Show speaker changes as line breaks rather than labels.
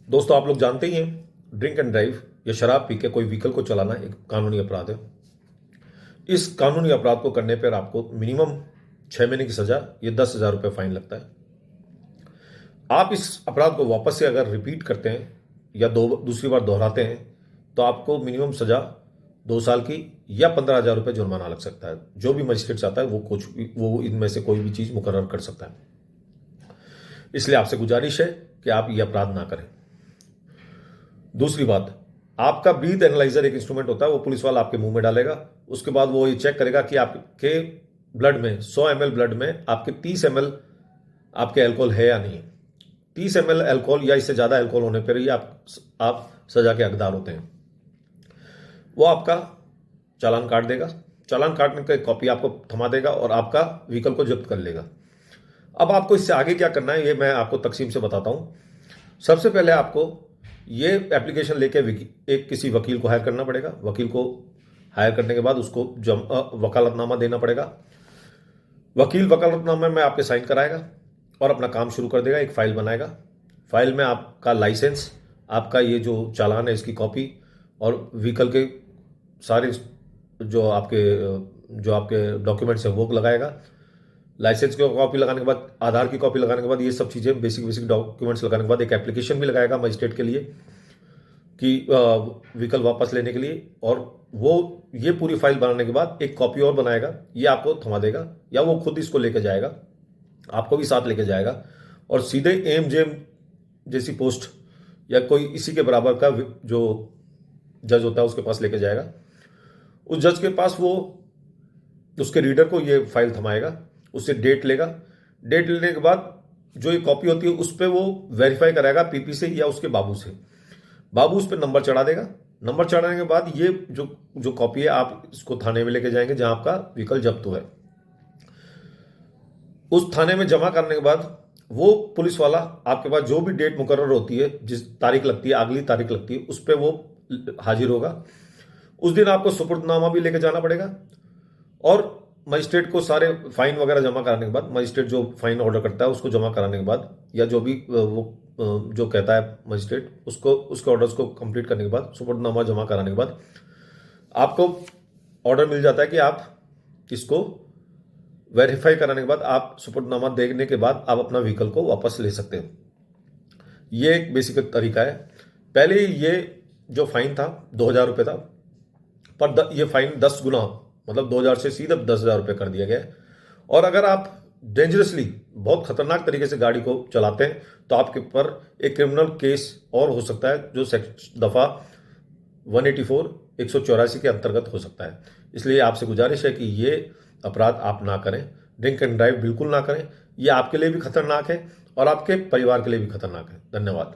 दोस्तों, आप लोग जानते ही हैं, ड्रिंक एंड ड्राइव या शराब पी के कोई व्हीकल को चलाना एक कानूनी अपराध है। इस कानूनी अपराध को करने पर आपको मिनिमम 6 महीने की सजा, ये 10,000 रुपये फाइन लगता है। आप इस अपराध को वापस से अगर रिपीट करते हैं या दूसरी बार दोहराते हैं तो आपको मिनिमम सजा 2 साल की या 15,000 रुपये जुर्माना लग सकता है। जो भी मजिस्ट्रेट चाहता है वो इनमें से कोई भी चीज़ मुकर्रर कर सकता है। इसलिए आपसे गुजारिश है कि आप ये अपराध ना करें। दूसरी बात, आपका ब्रीथ एनालाइजर एक इंस्ट्रूमेंट होता है, वो पुलिस वाला आपके मुंह में डालेगा। उसके बाद वो ये चेक करेगा कि आपके ब्लड में 100 ml ब्लड में आपके 30 ml आपके अल्कोहल है या नहीं। 30 ml अल्कोहल या इससे ज़्यादा अल्कोहल होने पर ही आप सजा के हकदार होते हैं। वो आपका चालान काट देगा। चालान काटने की कॉपी आपको थमा देगा और आपका व्हीकल को जब्त कर लेगा। अब आपको इससे आगे क्या करना है, ये मैं आपको तकसीम से बताता हूँ। सबसे पहले आपको ये एप्लीकेशन लेके किसी वकील को हायर करना पड़ेगा। वकील को हायर करने के बाद उसको वकालतनामा देना पड़ेगा। वकील वकालतनामे में आपके साइन कराएगा और अपना काम शुरू कर देगा। एक फाइल बनाएगा। फाइल में आपका लाइसेंस, आपका ये जो चालान है इसकी कॉपी और व्हीकल के सारे जो आपके डॉक्यूमेंट्स हैं वो लगाएगा। लाइसेंस की कॉपी लगाने के बाद, आधार की कॉपी लगाने के बाद, ये सब चीज़ें बेसिक डॉक्यूमेंट्स लगाने के बाद एक एप्लीकेशन भी लगाएगा मजिस्ट्रेट के लिए कि व्हीकल वापस लेने के लिए। और वो ये पूरी फाइल बनाने के बाद एक कॉपी और बनाएगा, ये आपको थमा देगा या वो खुद इसको लेके जाएगा, आपको भी साथ लेके जाएगा और सीधे एएमजेएम जैसी पोस्ट या कोई इसी के बराबर का जो जज होता है उसके पास लेके जाएगा। उस जज के पास वो उसके रीडर को ये फाइल थमाएगा, उससे डेट लेगा। डेट लेने के बाद जो ये कॉपी होती है उस पर वो वेरीफाई कराएगा पीपी से या उसके बाबू से। बाबू उस पर नंबर चढ़ा देगा। नंबर चढ़ाने के बाद ये जो कॉपी है आप इसको थाने में लेके जाएंगे जहां आपका व्हीकल जब्त हुआ है। उस थाने में जमा करने के बाद वो पुलिस वाला आपके पास जो भी डेट मुकर्रर होती है, जिस तारीख लगती है, अगली तारीख लगती है, उस पर वो हाजिर होगा। उस दिन आपको सुपुर्दनामा भी लेके जाना पड़ेगा और मजिस्ट्रेट को सारे फाइन वगैरह जमा कराने के बाद, मजिस्ट्रेट जो फाइन ऑर्डर करता है उसको जमा कराने के बाद या जो भी वो जो कहता है मजिस्ट्रेट उसके ऑर्डर्स को कंप्लीट करने के बाद, सुपुर्दनामा जमा कराने के बाद आपको ऑर्डर मिल जाता है कि आप इसको वेरीफाई कराने के बाद, आप सुपुर्दनामा देखने के बाद आप अपना व्हीकल को वापस ले सकते हैं। ये एक बेसिक तरीका है। पहले ये जो फाइन था 2,000 रुपये था, पर ये फाइन 10 गुना, मतलब 2,000 से सीधे 10,000 रुपये कर दिया गया है। और अगर आप डेंजरसली, बहुत खतरनाक तरीके से गाड़ी को चलाते हैं तो आपके ऊपर एक क्रिमिनल केस और हो सकता है जो दफ़ा 184 184 के अंतर्गत हो सकता है। इसलिए आपसे गुजारिश है कि ये अपराध आप ना करें। ड्रिंक एंड ड्राइव बिल्कुल ना करें। ये आपके लिए भी खतरनाक है और आपके परिवार के लिए भी खतरनाक है। धन्यवाद।